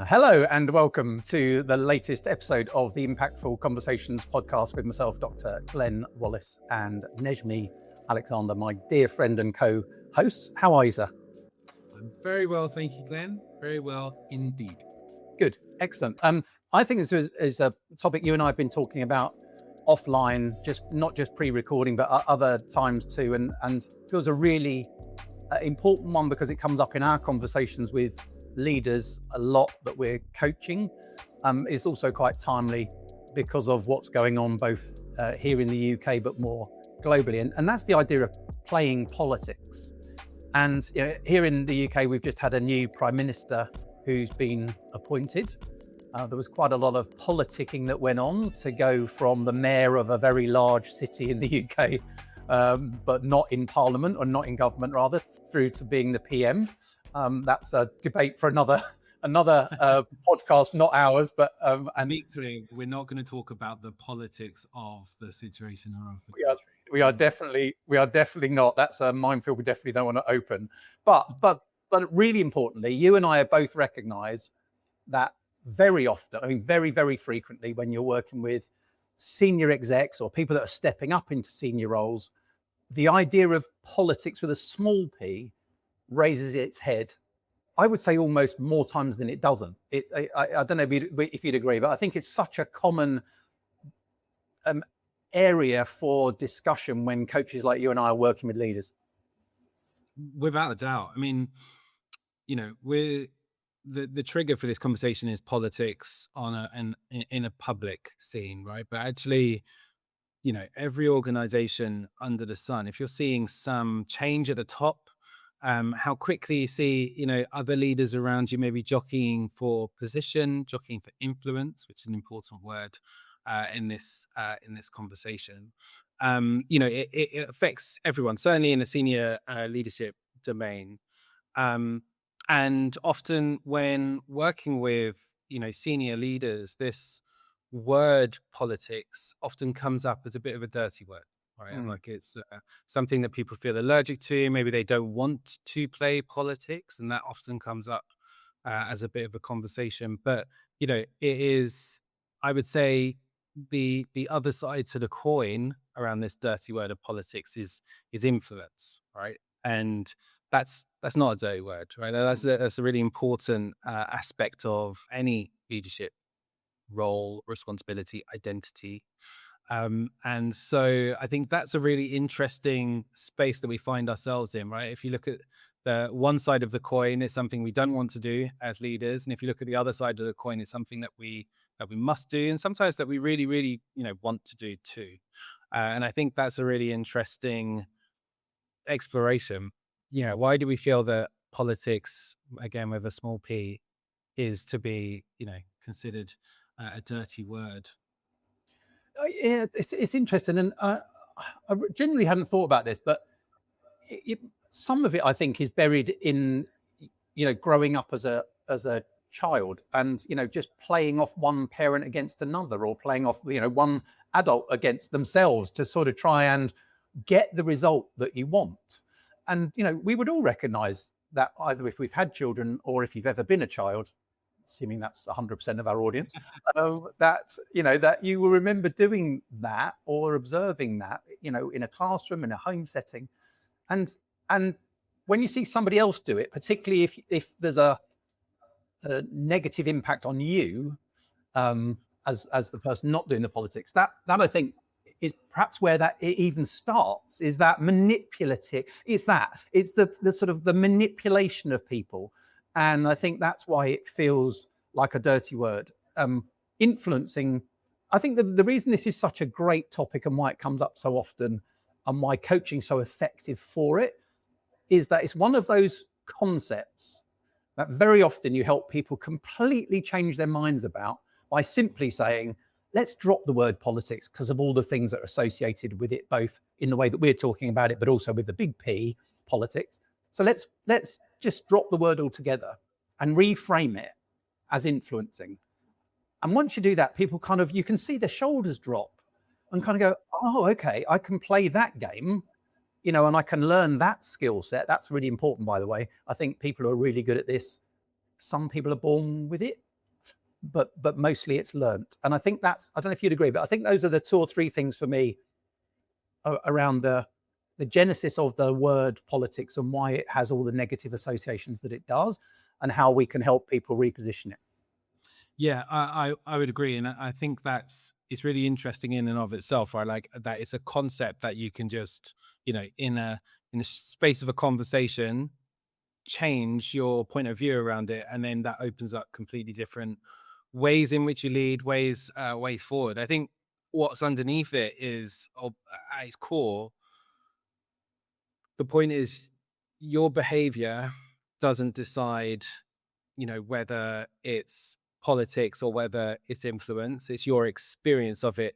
Hello and welcome to the latest episode of the Impactful Conversations podcast with myself, Dr. Glenn Wallis and Nejmi Alexander, my dear friend and co-host. How are you, sir? I'm very well, thank you, Glenn. Very well indeed. Good, excellent. I think this is a topic you and I have been talking about offline, not just pre-recording, but other times too, and feels a really important one because it comes up in our conversations with leaders a lot that we're coaching. It's also quite timely because of what's going on both here in the UK but more globally, and that's the idea of playing politics. And here in the UK we've just had a new Prime Minister who's been appointed. There was quite a lot of politicking that went on to go from the mayor of a very large city in the UK, but not in Parliament, or not in government rather, through to being the PM. That's a debate for another podcast, not ours. But and equally, we're not going to talk about the politics of the situation or of the country. We are definitely not. That's a minefield we definitely don't want to open. But really importantly, you and I have both recognised that very often, I mean, very, very frequently, when you're working with senior execs or people that are stepping up into senior roles, the idea of politics with a small p raises its head, I would say almost more times than it doesn't. I don't know if you'd agree, but I think it's such a common area for discussion when coaches like you and I are working with leaders. Without a doubt. I mean, we're the trigger for this conversation is politics in a public scene, right? But actually, every organization under the sun, if you're seeing some change at the top, how quickly you see, other leaders around you maybe jockeying for position, jockeying for influence, which is an important word in this conversation. It affects everyone, certainly in a senior leadership domain. And often when working with, senior leaders, this word politics often comes up as a bit of a dirty word. Right. And like it's something that people feel allergic to. Maybe they don't want to play politics, and that often comes up as a bit of a conversation. But it is, I would say, the other side to the coin around this dirty word of politics is influence, right? And that's not a dirty word, right? That's a really important aspect of any leadership role, responsibility, identity. And so I think that's a really interesting space that we find ourselves in, right? If you look at the one side of the coin, it's something we don't want to do as leaders. And if you look at the other side of the coin, it's something that we must do. And sometimes that we really, really, want to do too. And I think that's a really interesting exploration. Why do we feel that politics, again, with a small p, is to be, considered a dirty word? Yeah, it's interesting, and I genuinely hadn't thought about this, but some of it I think is buried in growing up as a child, and just playing off one parent against another, or playing off one adult against themselves to sort of try and get the result that you want. And we would all recognise that, either if we've had children or if you've ever been a child, assuming that's 100% of our audience, that you will remember doing that or observing that, in a classroom, in a home setting. And when you see somebody else do it, particularly if there's a negative impact on you, as the person not doing the politics, that I think is perhaps where that it even starts, is that manipulative. It's the sort of the manipulation of people. And I think that's why it feels like a dirty word. Influencing, I think the reason this is such a great topic and why it comes up so often and why coaching is so effective for it is that it's one of those concepts that very often you help people completely change their minds about by simply saying, let's drop the word politics because of all the things that are associated with it, both in the way that we're talking about it, but also with the big P, politics. So let's just drop the word altogether and reframe it as influencing. And once you do that, people you can see their shoulders drop and kind of go, oh, okay, I can play that game, and I can learn that skill set. That's really important, by the way. I think people who are really good at this, some people are born with it, but mostly it's learnt. And I think that's, I don't know if you'd agree, but I think those are the 2 or 3 things for me around the genesis of the word politics and why it has all the negative associations that it does, and how we can help people reposition it. Yeah, I would agree, and I think it's really interesting in and of itself. I like that it's a concept that you can just, in a space of a conversation, change your point of view around it, and then that opens up completely different ways in which you lead, ways forward. I think what's underneath it is, at its core, the point is your behavior doesn't decide, whether it's politics or whether it's influence. It's your experience of it,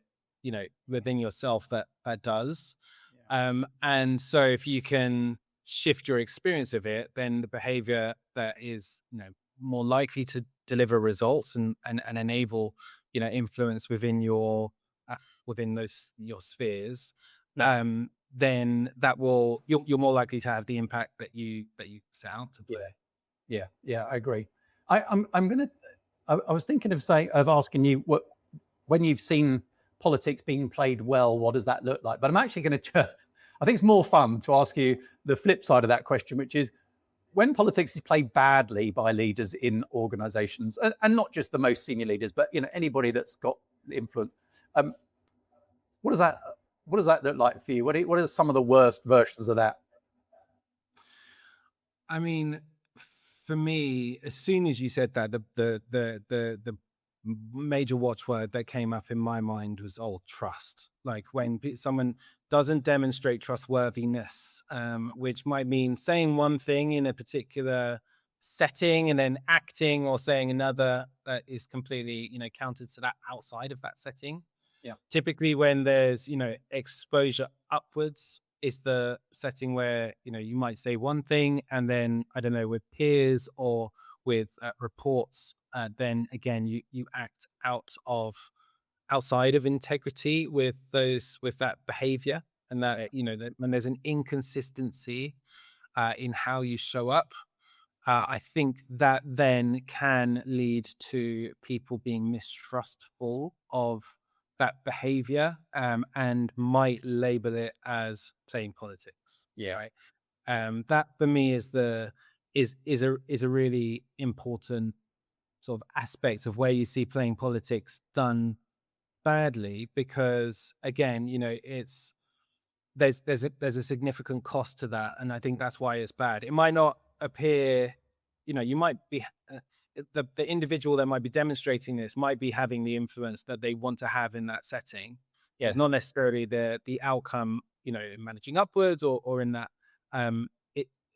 within yourself that does. And so if you can shift your experience of it, then the behavior that is, more likely to deliver results and enable, influence within within your spheres, Yeah. then you're more likely to have the impact that you set out to play. Yeah, I agree. I'm gonna. I was thinking of asking you what, when you've seen politics being played well, what does that look like? But I'm actually going to. I think it's more fun to ask you the flip side of that question, which is when politics is played badly by leaders in organisations, and not just the most senior leaders, but anybody that's got influence. What does that look like for you? What are some of the worst versions of that? I mean, for me, as soon as you said that, the major watchword that came up in my mind was trust. Like when someone doesn't demonstrate trustworthiness, which might mean saying one thing in a particular setting and then acting or saying another that is completely, counter to that outside of that setting. Yeah. Typically when there's, exposure upwards is the setting where, you might say one thing and then, I don't know, with peers or with reports, then again, you act outside of integrity with that behavior, and that, when there's an inconsistency in how you show up, I think that then can lead to people being mistrustful of that behavior, and might label it as playing politics. Yeah. Right. That for me is a really important sort of aspect of where you see playing politics done badly, because again, there's a significant cost to that, and I think that's why it's bad. It might not appear, you might be the individual that might be demonstrating this might be having the influence that they want to have in that setting. Yeah. It's not necessarily the outcome, managing upwards or in that,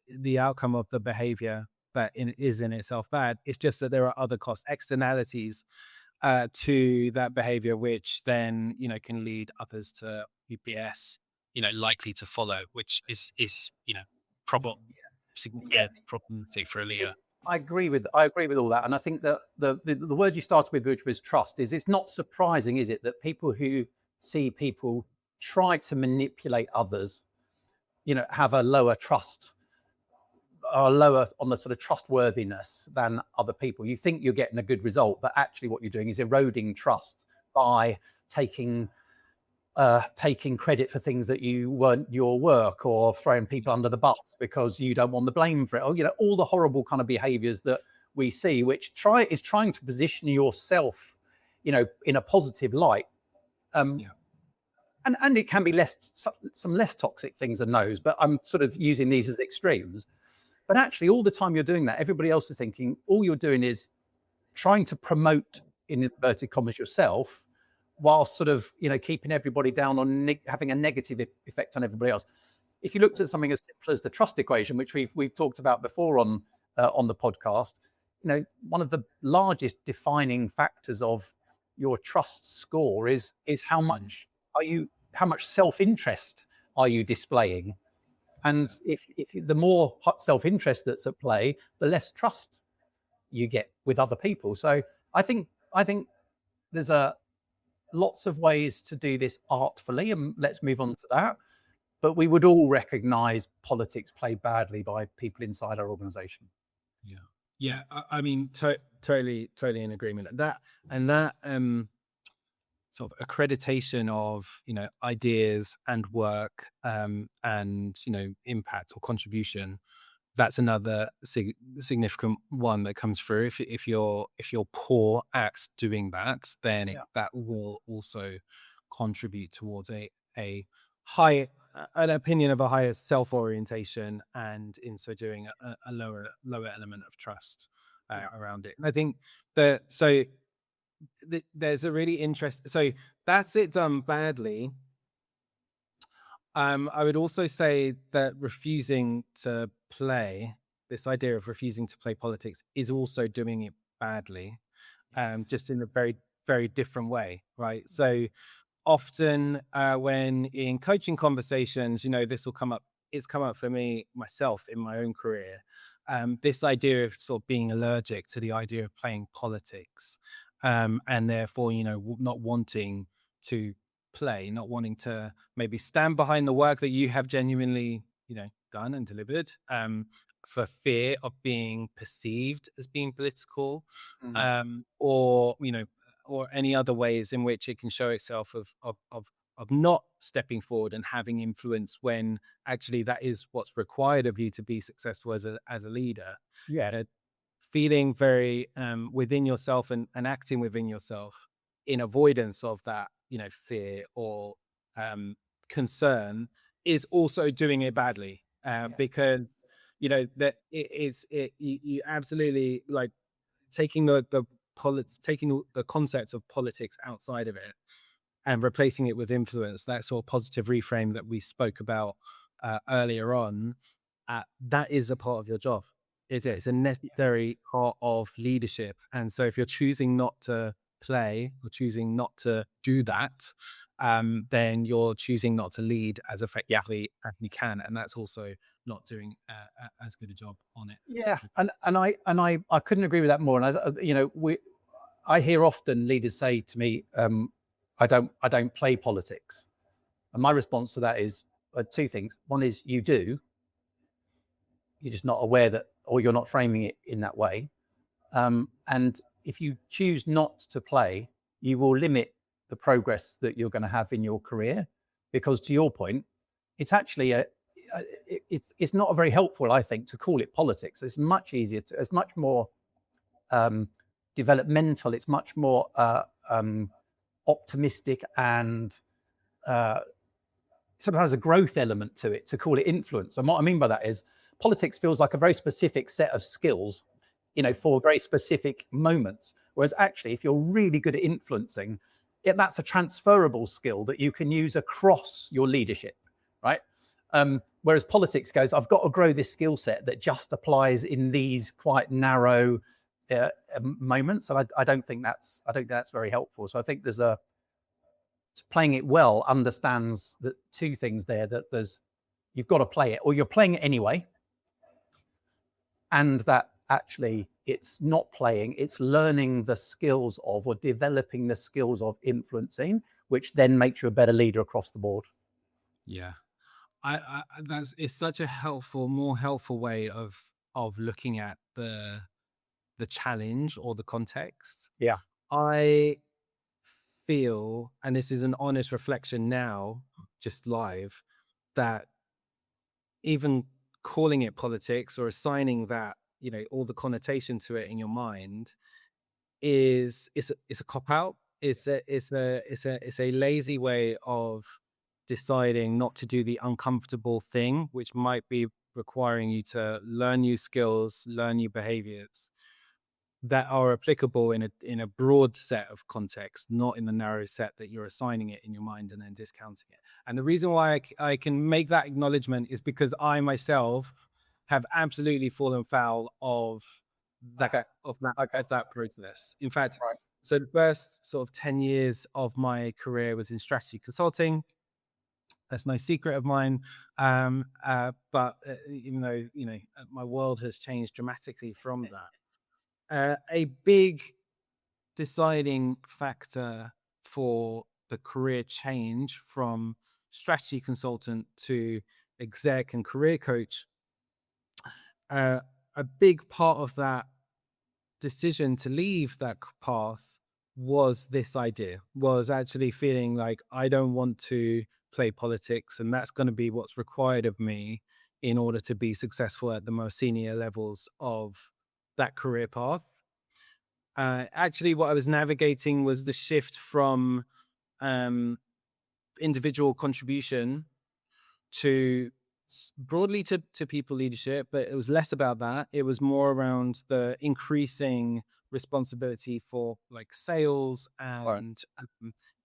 the outcome of the behavior that is in itself bad. It's just that there are other cost externalities to that behavior, which then, can lead others to UPS, likely to follow, which is problematic for a leader. I agree with all that, and I think that the word you started with, which was trust, is it's not surprising, is it, that people who see people try to manipulate others, have a lower trust, are lower on the sort of trustworthiness than other people. You think you're getting a good result, but actually what you're doing is eroding trust by taking credit for things that you weren't your work, or throwing people under the bus because you don't want the blame for it, or all the horrible kind of behaviors that we see, which is trying to position yourself in a positive light. And it can be some less toxic things than those, but I'm sort of using these as extremes. But actually all the time you're doing that, everybody else is thinking all you're doing is trying to promote, in inverted commas, yourself, while sort of keeping everybody down, on having a negative effect on everybody else. If you looked at something as simple as the trust equation, which we've talked about before on the podcast, one of the largest defining factors of your trust score is how much self-interest are you displaying, and if the more self-interest that's at play, the less trust you get with other people. So I think there's lots of ways to do this artfully, and let's move on to that. But we would all recognize politics played badly by people inside our organization. Yeah. Yeah, I mean, totally in agreement. And that sort of accreditation of ideas and work, and impact or contribution, that's another significant one that comes through. If you're poor at doing that, then Yeah. that will also contribute towards a high an opinion of a higher self orientation, and in so doing a lower element of trust Yeah. around it. And I think that so there's a really interest. So that's it done badly. I would also say that refusing to play, this idea of refusing to play politics, is also doing it badly, just in a very, very different way, right? So often, when in coaching conversations, this will come up. It's come up for me myself in my own career. This idea of sort of being allergic to the idea of playing politics, and therefore, not wanting to play, not wanting to maybe stand behind the work that you have genuinely, done and delivered, for fear of being perceived as being political, Mm. or or any other ways in which it can show itself of not stepping forward and having influence, when actually that is what's required of you to be successful as a leader. Yeah. Uh, Feeling very within yourself, and acting within yourself in avoidance of that, fear or concern, is also doing it badly, Yeah. because that you absolutely, like, taking taking the concept of politics outside of it and replacing it with influence, that sort of positive reframe that we spoke about earlier on, that is a part of your job. It's a necessary part of leadership. And so if you're choosing not to play, or choosing not to do that, then you're choosing not to lead as Yeah. effectively as you can. And that's also not doing as good a job on it. Yeah, and I couldn't agree with that more. And I hear often leaders say to me, I don't play politics, and my response to that is two things. One is you do, you're just not aware that, or you're not framing it in that way. And if you choose not to play, you will limit the progress that you're going to have in your career, because to your point, it's actually it's not very helpful, I think, to call it politics. It's much easier to, it's much more um, developmental. It's much more optimistic, and uh, sometimes a growth element to it to call it influence. And what I mean by that is politics feels like a very specific set of skills, for very specific moments. Whereas actually, if you're really good at influencing, that's a transferable skill that you can use across your leadership, right? Whereas politics goes, I've got to grow this skill set that just applies in these quite narrow moments, and I don't think that's very helpful. So I think playing it well understands that two things there, that you've got to play it, or you're playing it anyway, and that actually it's not playing, it's learning the skills of, or developing the skills of influencing, which then makes you a better leader across the board. Yeah. I that's it's such a more helpful way of looking at the challenge or the context. Yeah. I feel, and this is an honest reflection now, just live, that even calling it politics, or assigning that, all the connotation to it in your mind, it's a cop out. It's a lazy way of deciding not to do the uncomfortable thing, which might be requiring you to learn new skills, learn new behaviors that are applicable in a broad set of context, not in the narrow set that you're assigning it in your mind and then discounting it. And the reason why I can make that acknowledgement is because I myself have absolutely fallen foul Okay. Okay. of that process. In fact, Right. so the first sort of 10 years of my career was in strategy consulting. That's no secret of mine. But even though, my world has changed dramatically from that. A big deciding factor for the career change from strategy consultant to exec and career coach, a big part of that decision to leave that path was this idea, was actually feeling like I don't want to play politics, and that's going to be what's required of me in order to be successful at the most senior levels of that career path. Actually, what I was navigating was the shift from um, individual contribution to broadly to people leadership, but it was less about that. It was more around the increasing responsibility for like sales Right. and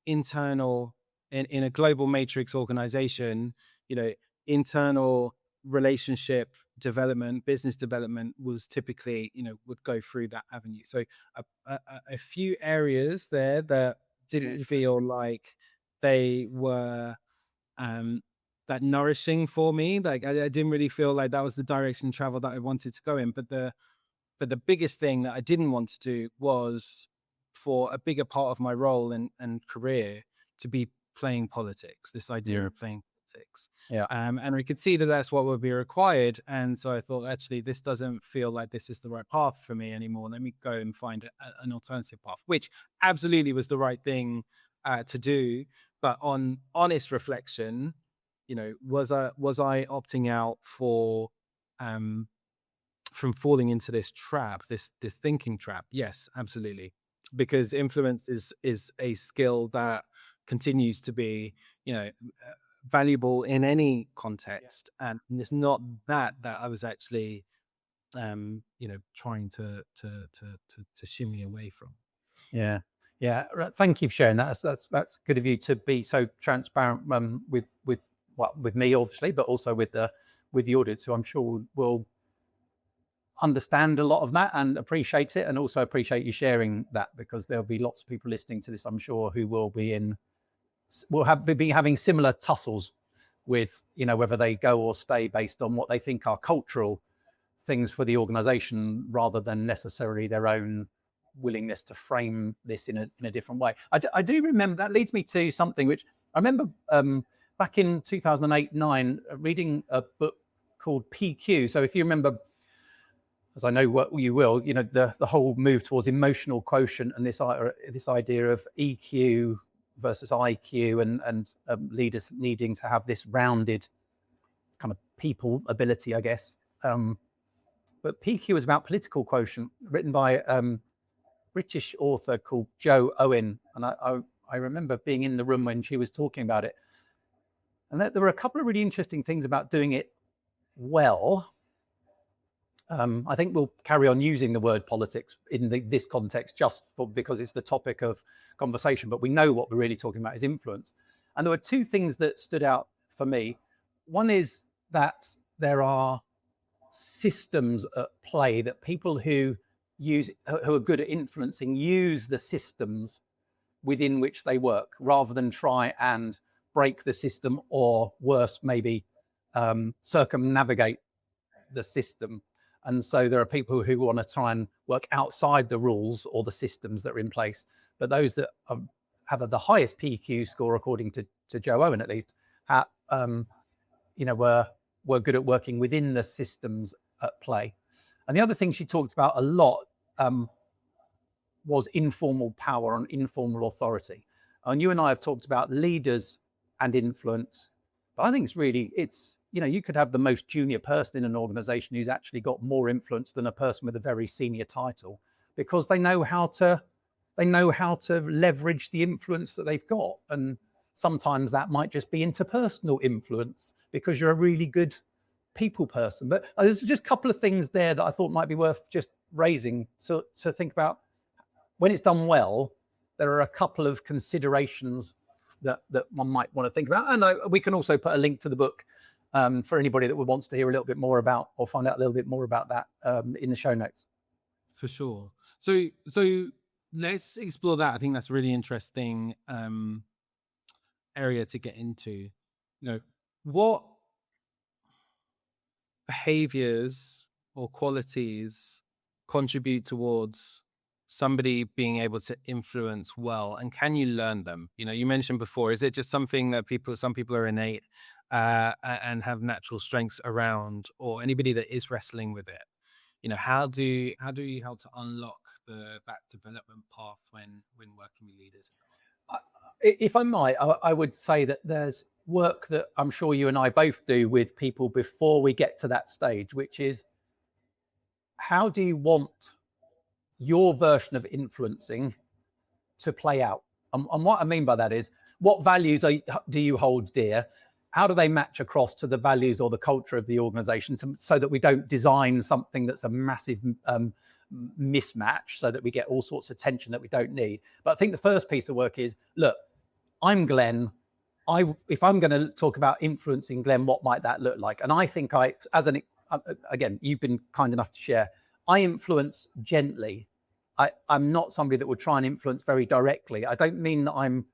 internal in a global matrix organization, you know, internal relationship development, business development was typically, would go through that avenue. So a few areas there that didn't feel like they were um that nourishing for me. Like I didn't really feel like that was the direction of travel that I wanted to go in. But the biggest thing that I didn't want to do was for a bigger part of my role and career to be playing politics, this idea Mm. of playing politics. Yeah. And we could see that that's what would be required. And so I thought, actually, this doesn't feel like this is the right path for me anymore. Let me go and find an alternative path, which absolutely was the right thing to do. But on honest reflection, was I opting out for um from falling into this trap, this thinking trap? Yes, absolutely. Because influence is a skill that continues to be, valuable in any context, and it's not that I was actually, trying to shimmy away from. Yeah. Yeah. Thank you for sharing that. That's good of you to be so transparent with me, obviously, but also with the audience, who I'm sure will understand a lot of that and appreciate it, and also appreciate you sharing that, because there'll be lots of people listening to this, I'm sure, who will be having similar tussles with, whether they go or stay based on what they think are cultural things for the organization, rather than necessarily their own willingness to frame this in a different way. I do remember, that leads me to something which I remember back in 2008-9 reading a book called PQ. So if you remember, as I know what you will, the whole move towards emotional quotient, and this idea of EQ versus IQ, and leaders needing to have this rounded kind of people ability, I guess. But PQ is about political quotient, written by British author called Jo Owen, and I remember being in the room when she was talking about it, and there were a couple of really interesting things about doing it well. I think we'll carry on using the word politics in this context because it's the topic of conversation, but we know what we're really talking about is influence. And there were two things that stood out for me. One is that there are systems at play, that people who are good at influencing use the systems within which they work, rather than try and break the system, or worse, maybe circumnavigate the system. And so there are people who want to try and work outside the rules or the systems that are in place. But those that have the highest PQ score, according to Jo Owen at least, were good at working within the systems at play. And the other thing she talked about a lot was informal power and informal authority. And you and I have talked about leaders and influence, but I think you could have the most junior person in an organization who's actually got more influence than a person with a very senior title, because they know how to leverage the influence that they've got. And sometimes that might just be interpersonal influence, because you're a really good people person. But there's just a couple of things there that I thought might be worth just raising to think about. When it's done well, there are a couple of considerations that one might want to think about. And we can also put a link to the book for anybody that wants to hear a little bit more about, or find out a little bit more about that, in the show notes. For sure. So let's explore that. I think that's a really interesting area to get into. What behaviors or qualities contribute towards somebody being able to influence well, and can you learn them? You mentioned before, is it just something that some people are innate and have natural strengths around, or anybody that is wrestling with it? How do you help to unlock that development path when working with leaders? If I might, I would say that there's work that I'm sure you and I both do with people before we get to that stage, which is, how do you want your version of influencing to play out? And what I mean by that is, what values do you hold dear? How do they match across to the values or the culture of the organization, so that we don't design something that's a massive mismatch, so that we get all sorts of tension that we don't need? But I think the first piece of work is, look, I'm Glenn. If I'm going to talk about influencing Glenn, what might that look like? And I think again, you've been kind enough to share, I influence gently. I'm not somebody that would try and influence very directly. I don't mean that I'm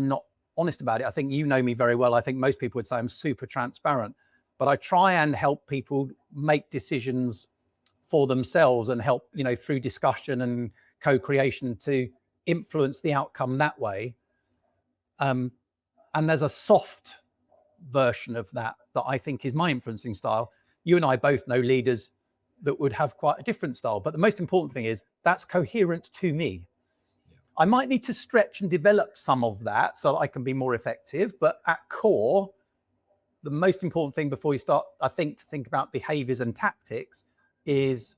not honest about it. I think you know me very well. I think most people would say I'm super transparent, but I try and help people make decisions for themselves and help, through discussion and co-creation, to influence the outcome that way. And there's a soft version of that I think is my influencing style. You and I both know leaders that would have quite a different style, but the most important thing is that's coherent to me. I might need to stretch and develop some of that so that I can be more effective, but at core, the most important thing before you start, I think, to think about behaviors and tactics is,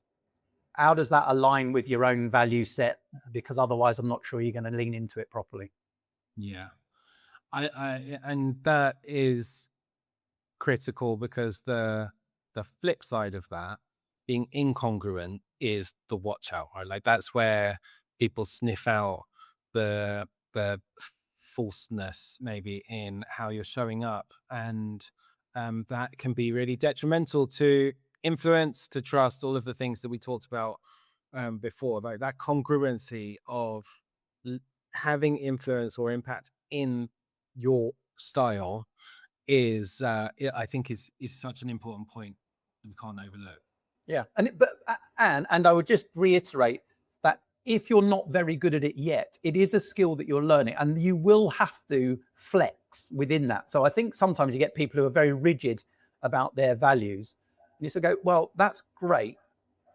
how does that align with your own value set? Because otherwise I'm not sure you're going to lean into it properly. Yeah. And that is critical, because the flip side of that, being incongruent, is the watch out, right? Like, that's where people sniff out the falseness maybe in how you're showing up, and that can be really detrimental to influence, to trust, all of the things that we talked about before. Like, that congruency of having influence or impact in your style is I think is such an important point that we can't overlook. Yeah, and I would just reiterate that if you're not very good at it yet, it is a skill that you're learning, and you will have to flex within that. So I think sometimes you get people who are very rigid about their values, and you sort of go, well, that's great,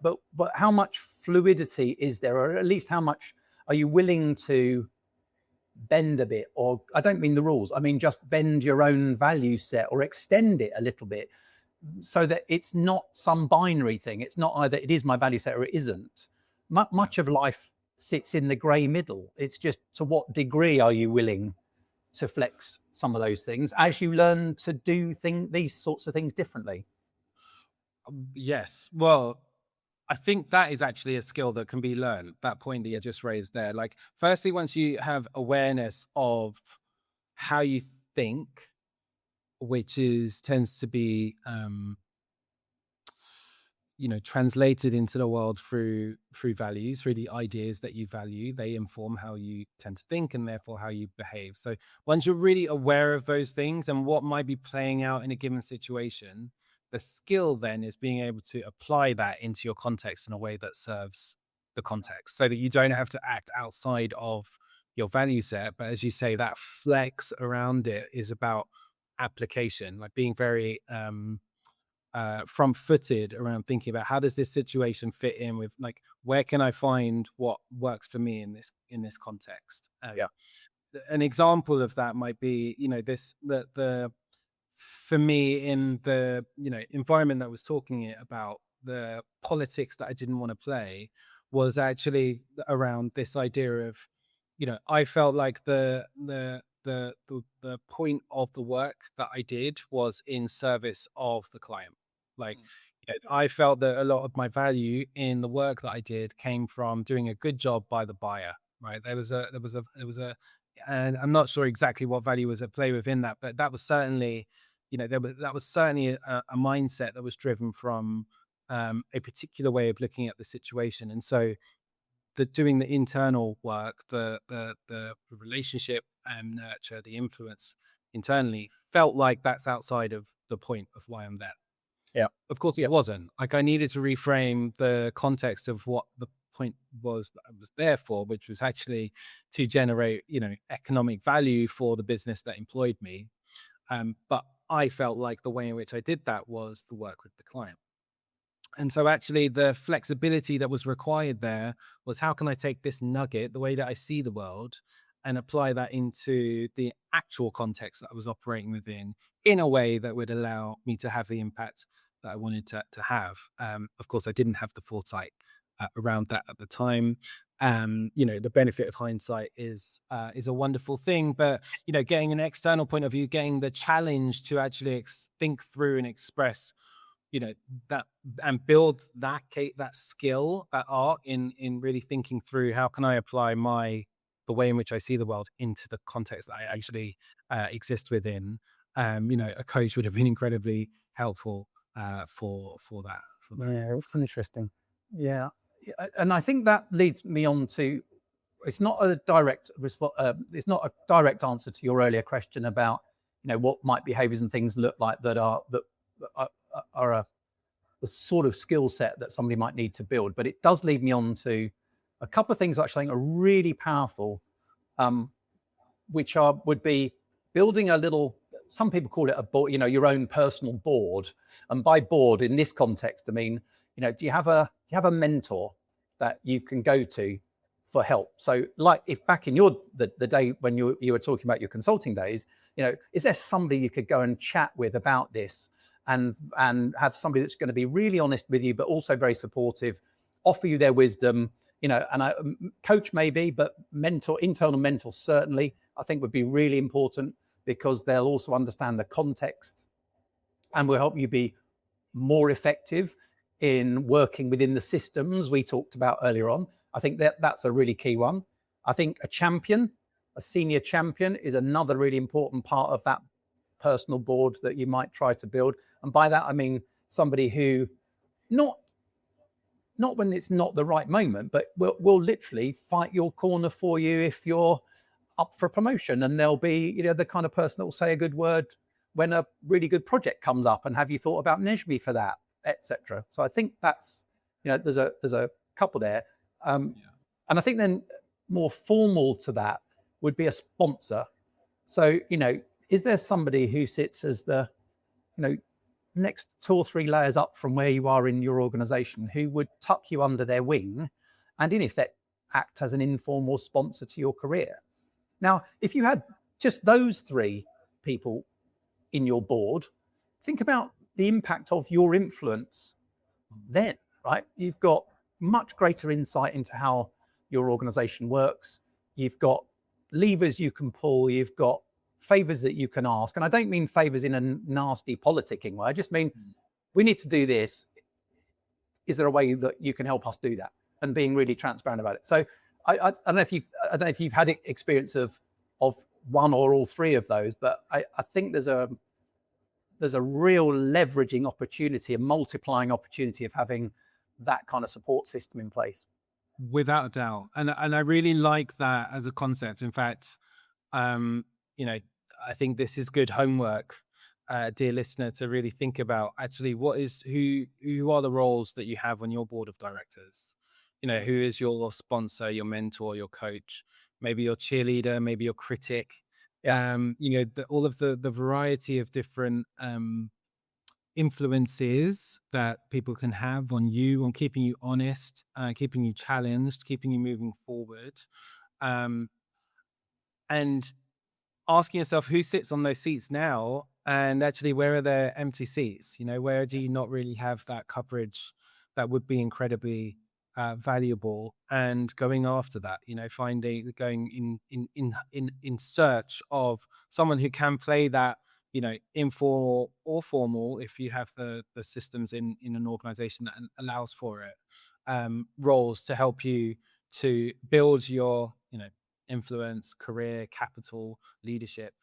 but how much fluidity is there, or at least how much are you willing to bend a bit? Or I don't mean the rules, I mean just bend your own value set or extend it a little bit, so that it's not some binary thing. It's not either it is my value set or it isn't. Much of life sits in the grey middle. It's just, to what degree are you willing to flex some of those things as you learn to do these sorts of things differently? Yes. Well, I think that is actually a skill that can be learned. That point that you just raised there. Like, firstly, once you have awareness of how you think, which tends to be translated into the world through values, through the ideas that you value. They inform how you tend to think, and therefore how you behave. So once you're really aware of those things and what might be playing out in a given situation, the skill then is being able to apply that into your context in a way that serves the context, so that you don't have to act outside of your value set. But as you say, that flex around it is about application, like being very front-footed around thinking about, how does this situation fit in with, like, where can I find what works for me in this context? Yeah. An example of that might be, the for me, in the environment that I was talking about, the politics that I didn't want to play was actually around this idea of, I felt like the point of the work that I did was in service of the client. Like, I felt that a lot of my value in the work that I did came from doing a good job by the buyer, right? And I'm not sure exactly what value was at play within that, but that was certainly, that was certainly a mindset that was driven from a particular way of looking at the situation. And so, doing the internal work, the relationship and nurture, the influence internally, felt like that's outside of the point of why I'm there. Yeah. Of course, it wasn't. Like, I needed to reframe the context of what the point was that I was there for, which was actually to generate, economic value for the business that employed me. But I felt like the way in which I did that was the work with the client. And so actually the flexibility that was required there was, how can I take this nugget, the way that I see the world, and apply that into the actual context that I was operating within in a way that would allow me to have the impact that I wanted to have. Of course, I didn't have the foresight around that at the time. The benefit of hindsight is a wonderful thing, but getting an external point of view, getting the challenge to actually think through and express you know that and build that skill, that art in really thinking through, how can I apply the way in which I see the world into the context that I actually exist within. A coach would have been incredibly helpful for that. Yeah, it's an interesting. Yeah, and I think that leads me on to, it's not a direct response. It's not a direct answer to your earlier question about what might behaviours and things look like that are the sort of skill set that somebody might need to build. But it does lead me on to a couple of things which I think are really powerful, which would be building a little. Some people call it a board, your own personal board. And by board in this context, I mean, do you have a mentor that you can go to for help? So, like, if back in the day when you were talking about your consulting days, is there somebody you could go and chat with about this, and have somebody that's going to be really honest with you, but also very supportive, offer you their wisdom, and a coach maybe, but internal mentor certainly, I think would be really important, because they'll also understand the context and will help you be more effective in working within the systems we talked about earlier on. I think that's a really key one. I think a senior champion is another really important part of that personal board that you might try to build. And by that, I mean somebody who, not when it's not the right moment, but will literally fight your corner for you if you're up for promotion, and they'll be the kind of person that will say a good word when a really good project comes up, and have you thought about Nejmi for that, etc. So I think that's there's a couple there, and I think then more formal to that would be a sponsor. So is there somebody who sits as the next 2 or 3 layers up from where you are in your organization, who would tuck you under their wing and in effect act as an informal sponsor to your career? Now, if you had just those 3 people in your board, think about the impact of your influence then, right? You've got much greater insight into how your organization works. You've got levers you can pull. You've got favors that you can ask. And I don't mean favors in a nasty politicking way. I just mean, we need to do this. Is there a way that you can help us do that? And being really transparent about it. So I don't know if you've had experience of one or all 3 of those, but I think there's a real leveraging opportunity, a multiplying opportunity of having that kind of support system in place. Without a doubt. And I really like that as a concept. In fact, I think this is good homework, dear listener, to really think about actually who are the roles that you have on your board of directors. Who is your sponsor, your mentor, your coach, maybe your cheerleader, maybe your critic. All of the variety of different influences that people can have on you, on keeping you honest, keeping you challenged, keeping you moving forward, and asking yourself who sits on those seats now, and actually where are there empty seats? Where do you not really have that coverage that would be incredibly valuable, and going after that, going in search of someone who can play that, informal or formal, if you have the systems in an organization that allows for it, roles to help you to build your influence, career, capital, leadership,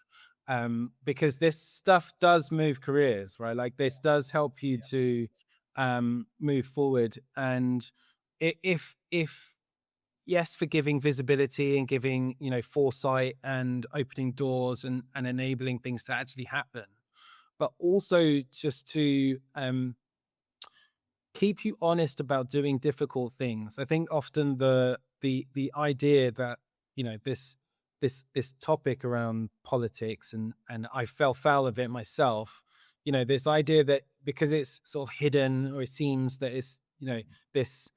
because this stuff does move careers, right? Like, this does help you to move forward. And if yes, for giving visibility and giving foresight and opening doors and enabling things to actually happen, but also just to keep you honest about doing difficult things. I think often the idea that this topic around politics, and I fell foul of it myself, this idea that because it's sort of hidden, or it seems that it's, this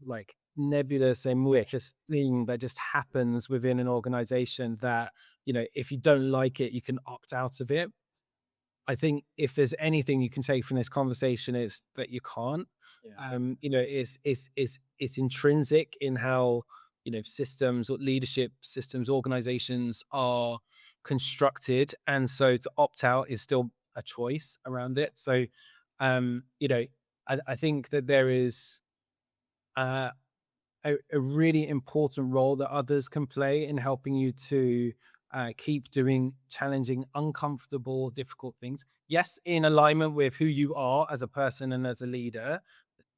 like nebulous amorphous thing that just happens within an organization, that, if you don't like it, you can opt out of it. I think if there's anything you can take from this conversation, it's that you can't. Yeah. It's intrinsic in how, systems or leadership systems, organizations are constructed, and so to opt out is still a choice around it. So, um, you know, I think that there is uh, a really important role that others can play in helping you to keep doing challenging, uncomfortable, difficult things. Yes, in alignment with who you are as a person and as a leader.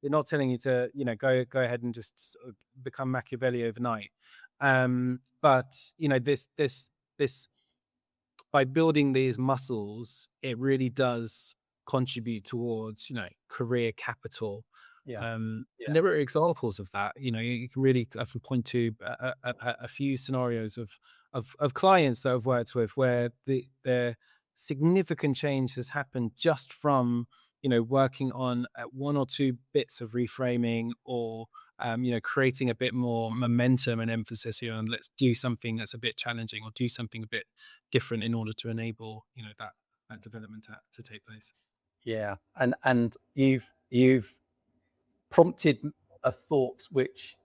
They're not telling you to, go ahead and just sort of become Machiavelli overnight. But this by building these muscles, it really does contribute towards, career capital. Yeah. And there are examples of that. You can really, I can point to a few scenarios of clients that I've worked with where the significant change has happened just from, working on one or two bits of reframing, or creating a bit more momentum and emphasis here on, let's do something that's a bit challenging, or do something a bit different in order to enable, that development to take place. Yeah. And you've prompted a thought which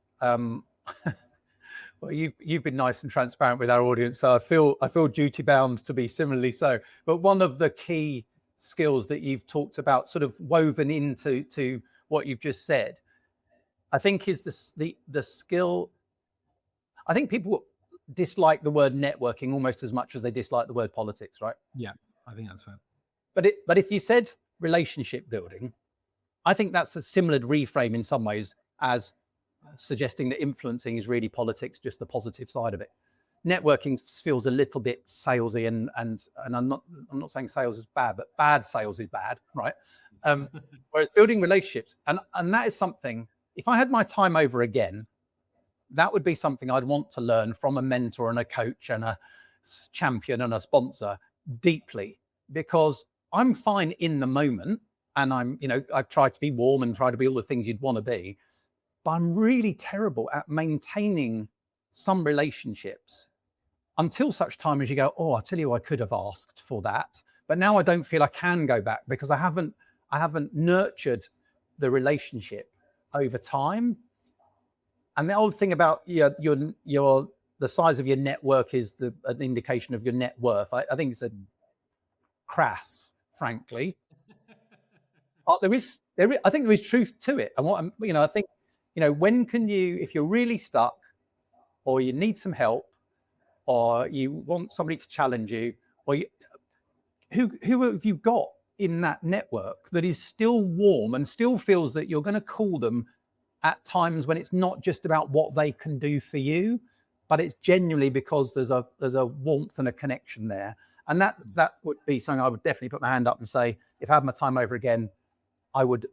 well, you've been nice and transparent with our audience, so I feel duty bound to be similarly so. But one of the key skills that you've talked about, sort of woven into what you've just said, I think is the skill. I think people dislike the word networking almost as much as they dislike the word politics, right? Yeah, I think that's fair. But if you said relationship building, I think that's a similar reframe in some ways as suggesting that influencing is really politics, just the positive side of it. Networking feels a little bit salesy, and I'm not saying sales is bad, but bad sales is bad, right? Whereas building relationships, and that is something. If I had my time over again, that would be something I'd want to learn from a mentor and a coach and a champion and a sponsor deeply, because I'm fine in the moment, and I try to be warm and try to be all the things you'd want to be, but I'm really terrible at maintaining some relationships until such time as you go, oh, I tell you, I could have asked for that, but now I don't feel I can go back because I haven't nurtured the relationship over time. And the old thing about your the size of your network is an indication of your net worth. I think it's a crass, frankly. I think there is truth to it. And I think, when can you, if you're really stuck, or you need some help, or you want somebody to challenge you, or who have you got in that network that is still warm and still feels that you're going to call them at times when it's not just about what they can do for you, but it's genuinely because there's a warmth and a connection there. And that would be something I would definitely put my hand up and say, if I had my time over again, I would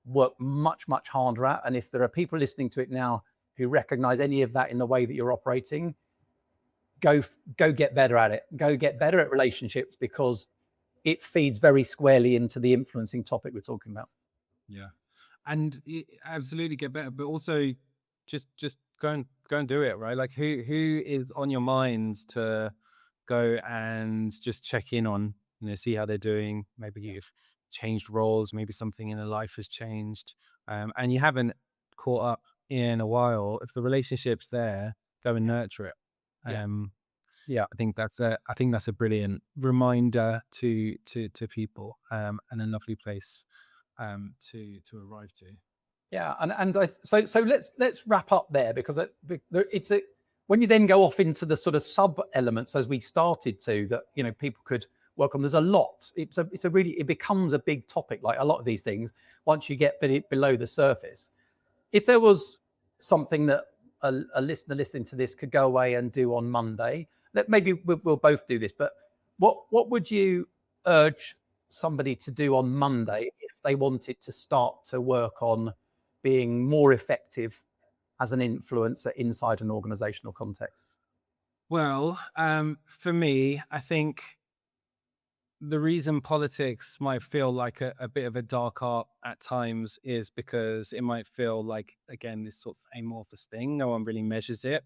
work much, much harder at. And if there are people listening to it now who recognize any of that in the way that you're operating, go get better at it. Go get better at relationships, because it feeds very squarely into the influencing topic we're talking about. Yeah, and absolutely get better, but also just go and do it, right? Like, who is on your mind to go and just check in on, see how they're doing. Maybe you've changed roles, maybe something in their life has changed, and you haven't caught up in a while. If the relationship's there, go and nurture it. Yeah. I think that's a brilliant reminder to people, and a lovely place to arrive to. Yeah, so let's wrap up there, because it's when you then go off into the sort of sub elements, as we started to, that people could work on. There's a lot. It becomes a big topic, like a lot of these things, once you get below the surface. If there was something that a listener listening to this could go away and do on Monday, maybe we'll both do this, but what would you urge somebody to do on Monday if they wanted to start to work on being more effective as an influencer inside an organizational context? Well, for me, I think the reason politics might feel like a bit of a dark art at times is because it might feel like, again, this sort of amorphous thing. No one really measures it.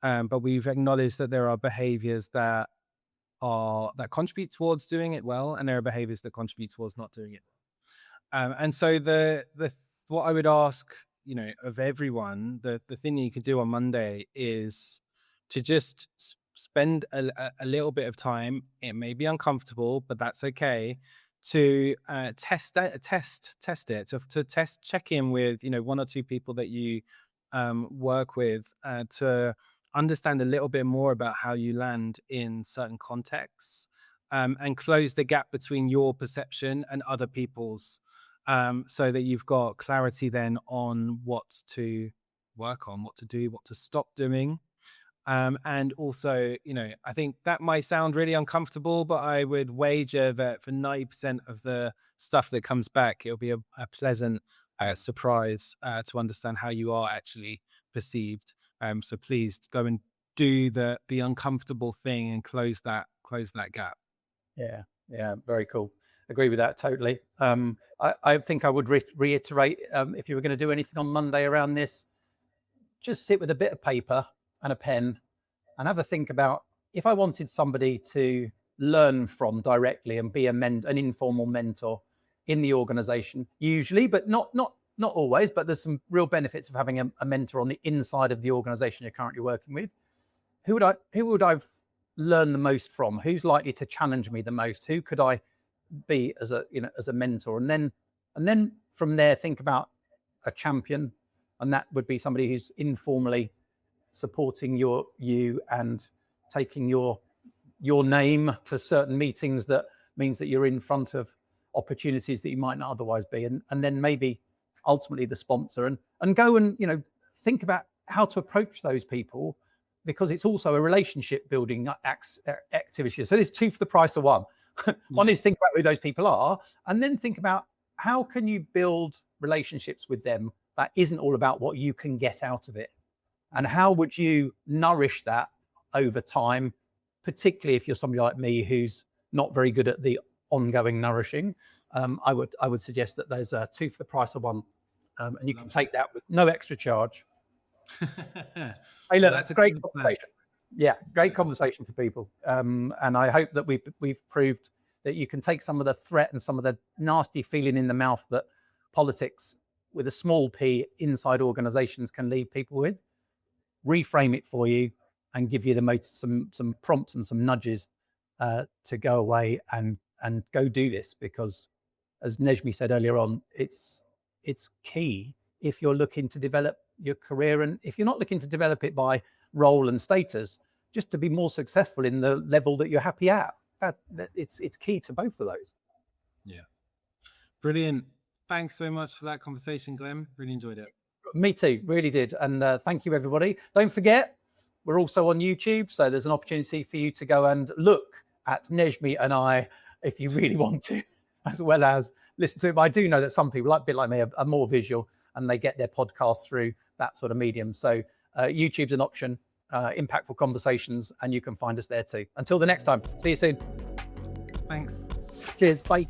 But we've acknowledged that there are behaviors that contribute towards doing it well, and there are behaviors that contribute towards not doing it. And so the what I would ask, of everyone, the thing that you could do on Monday is to just spend a little bit of time. It may be uncomfortable, but that's okay. To test it, to check in with one or two people that you work with, to understand a little bit more about how you land in certain contexts, and close the gap between your perception and other people's, so that you've got clarity then on what to work on, what to do, what to stop doing. And also, I think that might sound really uncomfortable, but I would wager that for 90% of the stuff that comes back, it'll be a pleasant surprise to understand how you are actually perceived. So please go and do the uncomfortable thing and close that gap. Yeah, very cool. Agree with that totally. I think I would reiterate, if you were going to do anything on Monday around this, just sit with a bit of paper and a pen and have a think about, if I wanted somebody to learn from directly and be an informal mentor in the organization, usually, but not always, but there's some real benefits of having a mentor on the inside of the organization you're currently working with. Who would I learn the most from? Who's likely to challenge me the most? Who could I be as a mentor? And then from there, think about a champion, and that would be somebody who's informally supporting you and taking your name to certain meetings. That means that you're in front of opportunities that you might not otherwise be, and then maybe ultimately the sponsor, and go and think about how to approach those people, because it's also a relationship building activity. So there's two for the price of one. One is think about who those people are, and then think about how can you build relationships with them that isn't all about what you can get out of it, and how would you nourish that over time, particularly if you're somebody like me who's not very good at the ongoing nourishing. I would suggest that there's two for the price of one, and you can take that with no extra charge. Hey, look, that's a great conversation. Yeah, great conversation for people, and I hope that we've proved that you can take some of the threat and some of the nasty feeling in the mouth that politics with a small p inside organizations can leave people with, reframe it for you, and give you some prompts and some nudges to go away and go do this. Because as Nejmi said earlier on, it's key if you're looking to develop your career, and if you're not looking to develop it by role and status, just to be more successful in the level that you're happy at. That it's key to both of those. Yeah, brilliant. Thanks so much for that conversation, Glenn. Really enjoyed it. Me too, really did. And thank you, everybody. Don't forget, we're also on YouTube, so there's an opportunity for you to go and look at Nejmi and I if you really want to, as well as listen to it. But I do know that some people, a bit like me, are more visual, and they get their podcasts through that sort of medium. So YouTube's an option, Impactful Conversations, and you can find us there too. Until the next time, see you soon. Thanks. Cheers, bye.